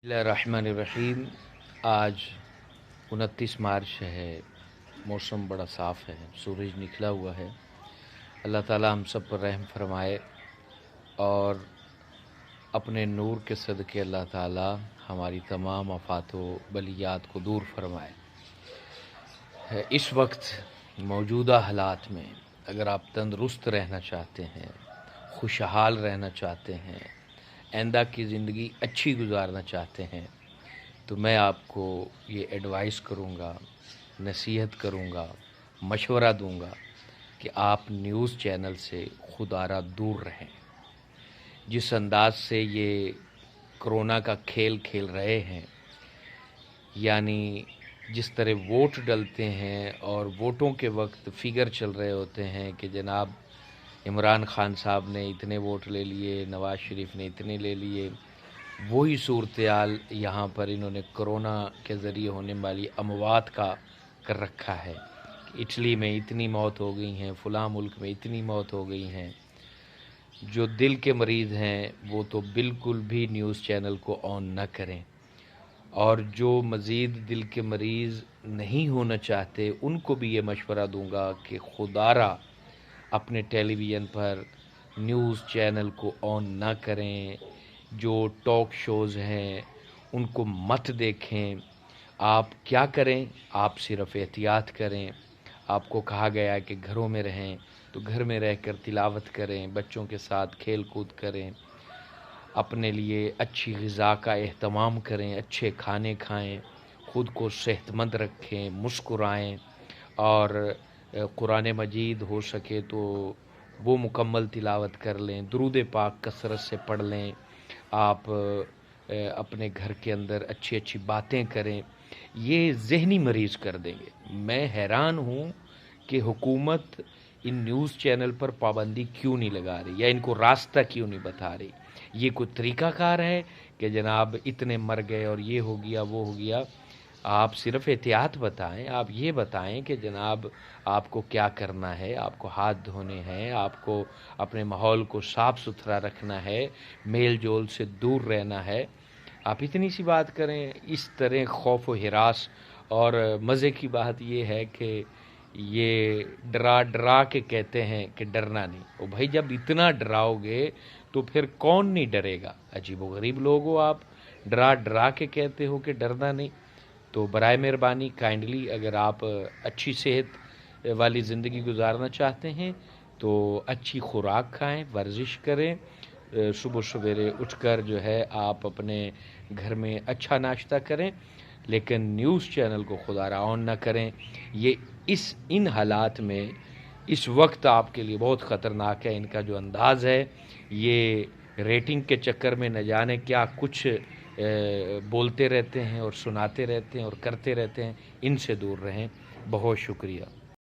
बिस्मिल्लाहिर्रहमानिर्रहीम। आज 29 मार्च है। मौसम बड़ा साफ़ है, सूरज निकला हुआ है। अल्लाह ताला हम सब पर रहम फरमाए और अपने नूर के सदक़े अल्लाह ताला हमारी तमाम आफ़ात व बलियात को दूर फरमाए। इस वक्त मौजूदा हालात में अगर आप तंदरुस्त रहना चाहते हैं, खुशहाल रहना चाहते हैं, आइंदा की ज़िंदगी अच्छी गुजारना चाहते हैं, तो मैं आपको ये एडवाइस करूँगा, नसीहत करूँगा, मशवरा दूँगा कि आप न्यूज़ चैनल से खुदारा दूर रहें। जिस अंदाज से ये कोरोना का खेल खेल रहे हैं, यानी जिस तरह वोट डलते हैं और वोटों के वक्त फिगर चल रहे होते हैं कि जनाब इमरान खान साहब ने इतने वोट ले लिए, नवाज़ शरीफ ने इतने ले लिए, वही सूरत-ए-हाल यहाँ पर इन्होंने कोरोना के ज़रिए होने वाली अमवात का कर रखा है। इटली में इतनी मौत हो गई हैं, फ़लाँ मुल्क में इतनी मौत हो गई हैं। जो दिल के मरीज़ हैं वो तो बिल्कुल भी न्यूज़ चैनल को ऑन न करें, और जो मज़ीद दिल के मरीज़ नहीं होना चाहते उनको भी ये मशवरा दूँगा कि खुदारा अपने टेलीविज़न पर न्यूज़ चैनल को ऑन ना करें। जो टॉक शोज़ हैं उनको मत देखें। आप क्या करें, आप सिर्फ़ एहतियात करें। आपको कहा गया है कि घरों में रहें, तो घर में रहकर तिलावत करें, बच्चों के साथ खेल कूद करें, अपने लिए अच्छी ग़िज़ा का एहतमाम करें, अच्छे खाने खाएं, ख़ुद को सेहतमंद रखें, मुस्कुराएं और कुरान मजीद हो सके तो वो मुकम्मल तिलावत कर लें, दुरूद पाक कसरत से पढ़ लें। आप अपने घर के अंदर अच्छी अच्छी बातें करें। ये ज़हनी मरीज़ कर देंगे। मैं हैरान हूँ कि हुकूमत इन न्यूज़ चैनल पर पाबंदी क्यों नहीं लगा रही या इनको रास्ता क्यों नहीं बता रही। ये कोई तरीक़ाकार है कि जनाब इतने मर गए और ये हो गया वो हो गया। आप सिर्फ़ एहतियात बताएं। आप ये बताएं कि जनाब आपको क्या करना है, आपको हाथ धोने हैं, आपको अपने माहौल को साफ़ सुथरा रखना है, मेल जोल से दूर रहना है। आप इतनी सी बात करें। इस तरह खौफ व हिरास, और मज़े की बात ये है कि ये डरा डरा के कहते हैं कि डरना नहीं। ओ भाई, जब इतना डराओगे तो फिर कौन नहीं डरेगा। अजीब व गरीब लोग हो आप, डरा डरा के कहते हो कि डरना नहीं। तो बराए मेहरबानी काइंडली अगर आप अच्छी सेहत वाली ज़िंदगी गुजारना चाहते हैं तो अच्छी खुराक खाएं, वर्जिश करें, सुबह सवेरे उठकर जो है आप अपने घर में अच्छा नाश्ता करें, लेकिन न्यूज़ चैनल को खुदारा ऑन ना करें। ये इन हालात में इस वक्त आपके लिए बहुत ख़तरनाक है। इनका जो अंदाज़ है, ये रेटिंग के चक्कर में न जाने क्या कुछ बोलते रहते हैं और सुनाते रहते हैं और करते रहते हैं। इनसे दूर रहें। बहुत शुक्रिया।